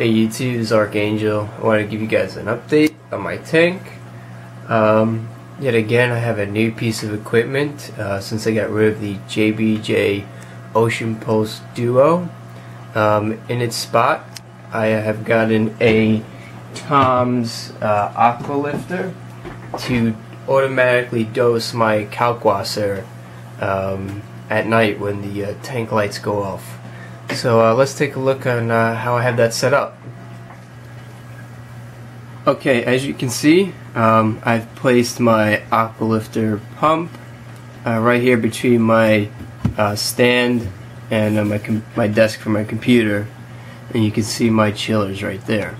Hey YouTube, this is Archangel. I want to give you guys an update on my tank. Yet again, I have a new piece of equipment since I got rid of the JBJ Ocean Pulse Duo. In its spot, I have gotten a Tom's AquaLifter to automatically dose my Kalkwasser at night when the tank lights go off. So let's take a look on how I have that set up. Okay, as you can see, I've placed my AquaLifter pump right here between my stand and my desk for my computer, and you can see my chillers right there.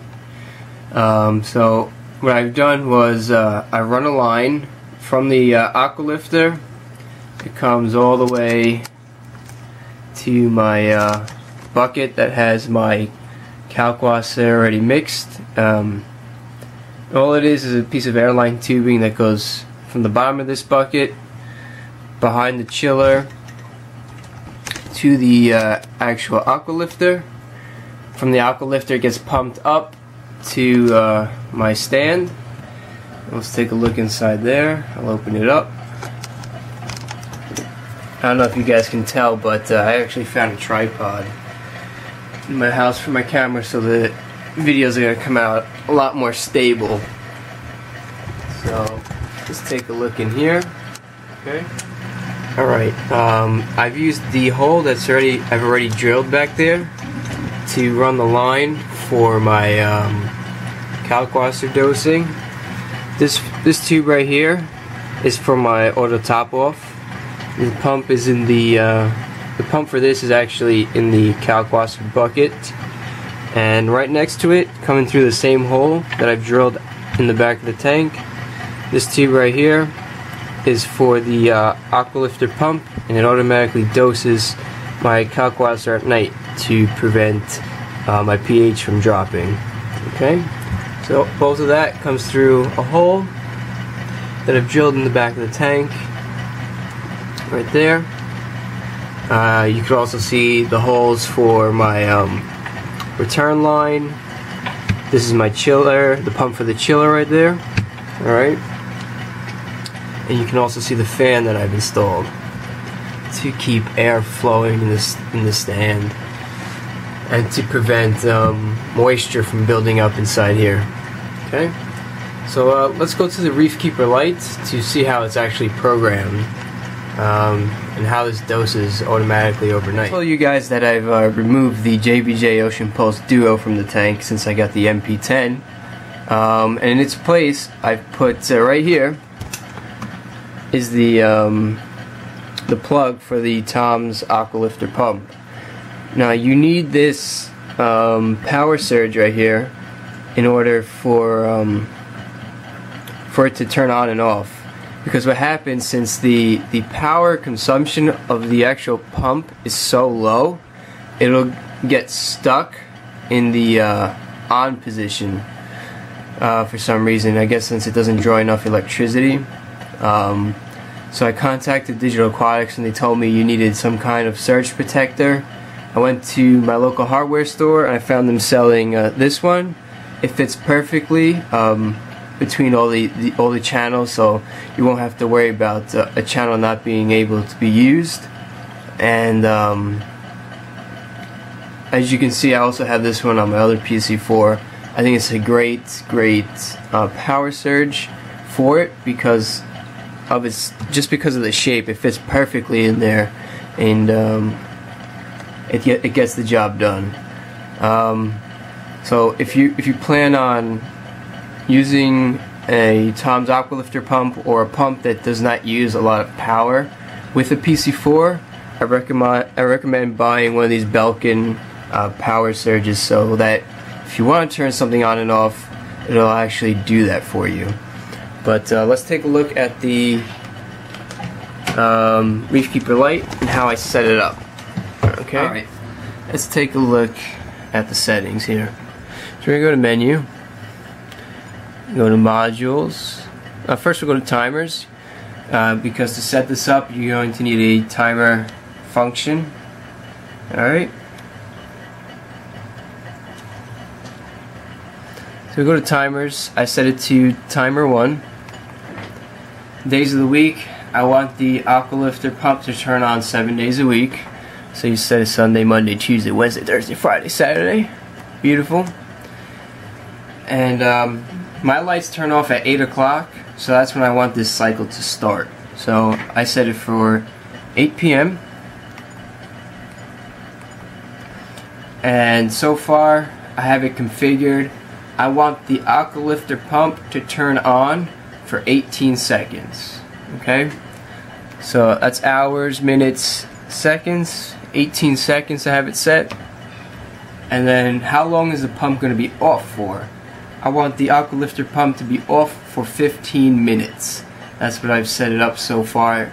So what I've done was I run a line from the AquaLifter. It comes all the way to my bucket that has my Kalkwasser already mixed. All it is a piece of airline tubing that goes from the bottom of this bucket behind the chiller to the actual AquaLifter. From the AquaLifter it gets pumped up to my stand. Let's take a look inside there. I'll open it up. I don't know if you guys can tell, but I actually found a tripod in my house for my camera, so the videos are going to come out a lot more stable. So let's take a look in here. Okay. Alright, I've used the hole I've already drilled back there to run the line for my Kalkwasser dosing. This tube right here is for my auto top off. The pump is in the pump for this is actually in the Kalkwasser bucket, and right next to it, coming through the same hole that I've drilled in the back of the tank, this tube right here is for the AquaLifter pump, and it automatically doses my Kalkwasser at night to prevent my pH from dropping. Okay, so both of that comes through a hole that I've drilled in the back of the tank right there. You can also see the holes for my return line. This is my chiller, the pump for the chiller right there. Alright. And you can also see the fan that I've installed to keep air flowing in the stand and to prevent moisture from building up inside here. Okay. So let's go to the ReefKeeper Lite to see how it's actually programmed. And how this doses automatically overnight. I'll tell you guys that I've removed the JBJ Ocean Pulse Duo from the tank since I got the MP10, and in its place I've put right here is the plug for the Tom's AquaLifter pump. Now you need this power surge right here in order for it to turn on and off. Because what happens, since the power consumption of the actual pump is so low, it'll get stuck in the on position for some reason. I guess since it doesn't draw enough electricity. So I contacted Digital Aquatics and they told me you needed some kind of surge protector. I went to my local hardware store and I found them selling this one. It fits perfectly between all the channels, so you won't have to worry about a channel not being able to be used. And as you can see, I also have this one on my other PC4. I think it's a great power surge for it because of just because of the shape. It fits perfectly in there, and it gets the job done. So if you plan on using a Tom's AquaLifter pump or a pump that does not use a lot of power with a PC4, I recommend buying one of these Belkin power surges, so that if you want to turn something on and off, it'll actually do that for you. But let's take a look at the ReefKeeper Lite and how I set it up. Okay. All right. Let's take a look at the settings here. So we're gonna go to menu. Go to modules. First we'll go to timers, because to set this up you're going to need a timer function. Alright. So we go to timers. I set it to timer 1. Days of the week, I want the AquaLifter pump to turn on 7 days a week. So you set it Sunday, Monday, Tuesday, Wednesday, Thursday, Friday, Saturday. Beautiful. And my lights turn off at 8 o'clock, so that's when I want this cycle to start. So I set it for 8 p.m. And so far, I have it configured. I want the AquaLifter pump to turn on for 18 seconds. Okay? So that's hours, minutes, seconds. 18 seconds I have it set. And then how long is the pump going to be off for? I want the AquaLifter pump to be off for 15 minutes. That's what I've set it up so far.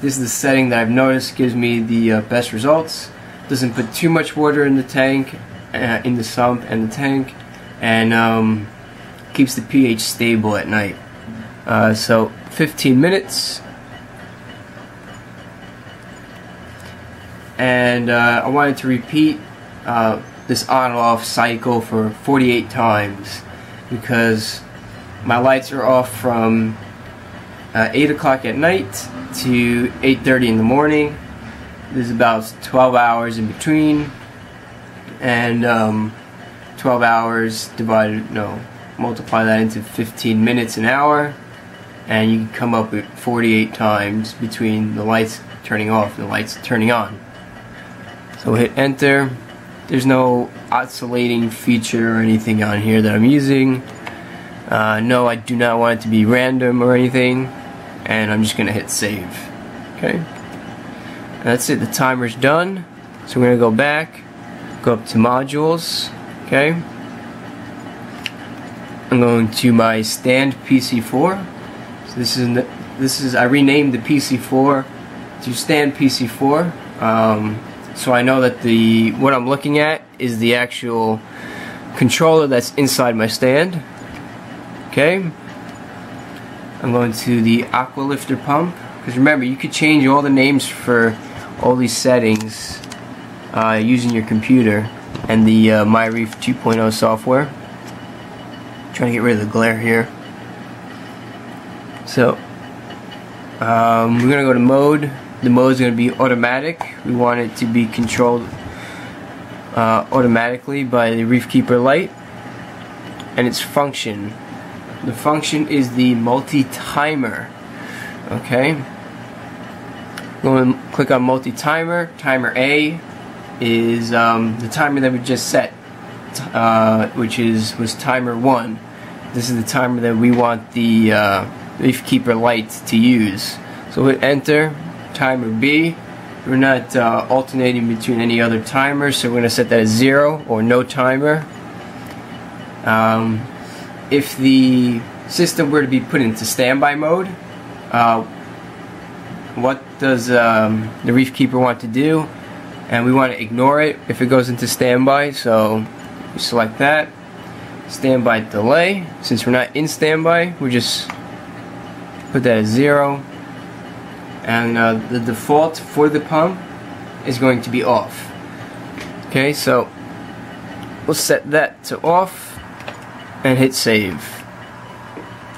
This is the setting that I've noticed gives me the best results. Doesn't put too much water in the tank, in the sump and the tank, and keeps the pH stable at night. So 15 minutes. And I wanted to repeat this on and off cycle for 48 times because my lights are off from 8 o'clock at night to 8:30 in the morning. There's about 12 hours in between, and 12 hours multiply that into 15 minutes an hour, and you can come up with 48 times between the lights turning off and the lights turning on. So hit enter. There's no oscillating feature or anything on here that I'm using. No, I do not want it to be random or anything, and I'm just gonna hit save. Okay, and that's it. The timer's done. So we're gonna go back, go up to modules. Okay, I'm going to my stand PC4. So this is I renamed the PC4 to stand PC4. So I know that what I'm looking at is the actual controller that's inside my stand. Okay, I'm going to the AquaLifter pump, because remember, you could change all the names for all these settings using your computer and the MyReef 2.0 software. Trying to get rid of the glare here. So we're gonna go to mode. The mode is going to be automatic. We want it to be controlled automatically by the ReefKeeper Lite. And its function. The function is the multi-timer. Okay. Go and click on multi-timer. Timer A is the timer that we just set, which was timer 1. This is the timer that we want the ReefKeeper Lite to use. So hit enter. Timer B. We're not alternating between any other timers, so we're going to set that as 0 or no timer. If the system were to be put into standby mode, what does the ReefKeeper want to do? And we want to ignore it if it goes into standby, so we select that. Standby delay. Since we're not in standby, we just put that as 0. And the default for the pump is going to be off. Okay, so we'll set that to off and hit save.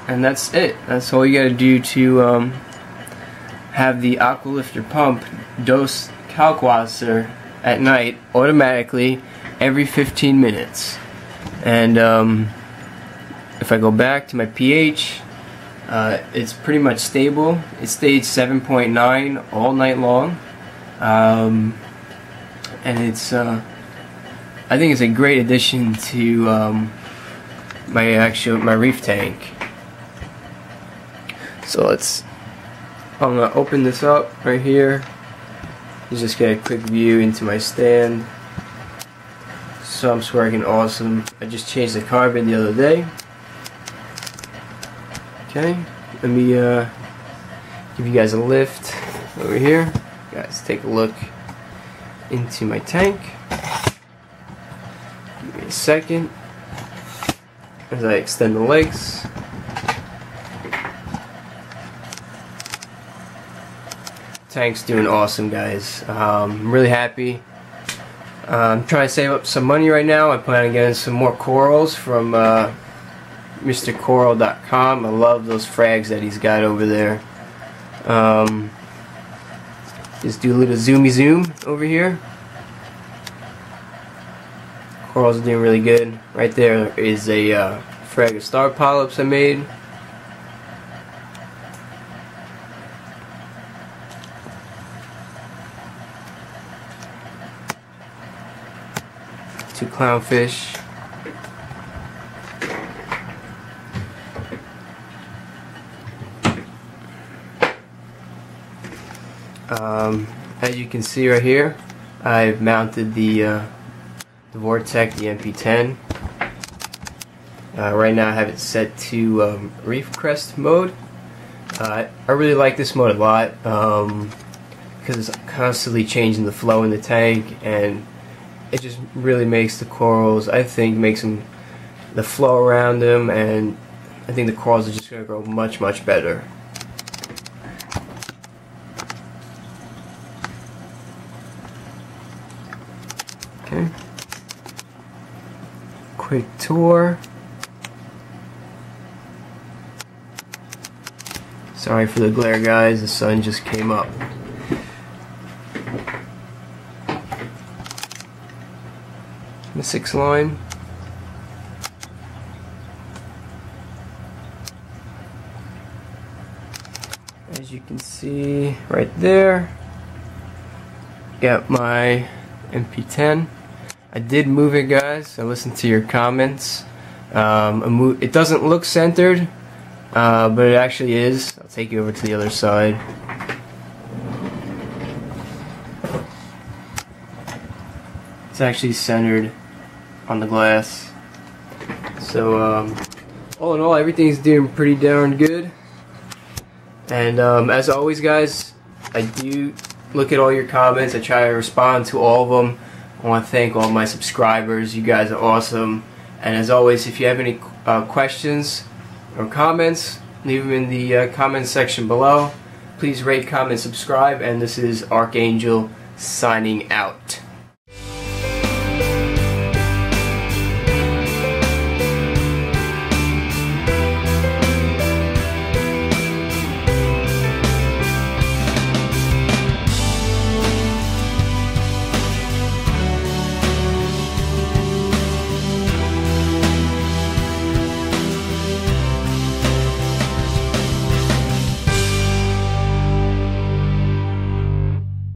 And that's it. That's all you gotta do to have the AquaLifter pump dose Kalk water at night automatically every 15 minutes. And if I go back to my pH, it's pretty much stable. It stayed 7.9 all night long, and it's I think it's a great addition to my reef tank. So I'm gonna open this up right here. You just get a quick view into my stand. Sump's working awesome. I just changed the carbon the other day. Okay, let me give you guys a lift over here. Guys, take a look into my tank. Give me a second as I extend the legs. Tank's doing awesome, guys. I'm really happy. I'm trying to save up some money right now. I plan on getting some more corals from MrCoral.com. I love those frags that he's got over there. Just do a little zoomy zoom over here. Corals are doing really good. Right there is a frag of star polyps I made. Two clownfish. As you can see right here, I've mounted the Vortec, the MP10. Right now I have it set to Reef Crest mode. I really like this mode a lot because it's constantly changing the flow in the tank, and it just really makes the corals, I think, makes them, the flow around them, and I think the corals are just going to grow much, much better. Okay. Quick tour. Sorry for the glare, guys, the sun just came up. The 6 line. As you can see right there, got my MP10. I did move it, guys. I listened to your comments. It doesn't look centered, but it actually is. I'll take you over to the other side. It's actually centered on the glass. So all in all, everything's doing pretty darn good. And as always, guys, I do look at all your comments. I try to respond to all of them. I want to thank all my subscribers. You guys are awesome. And as always, if you have any questions or comments, leave them in the comment section below. Please rate, comment, subscribe. And this is Archangel signing out.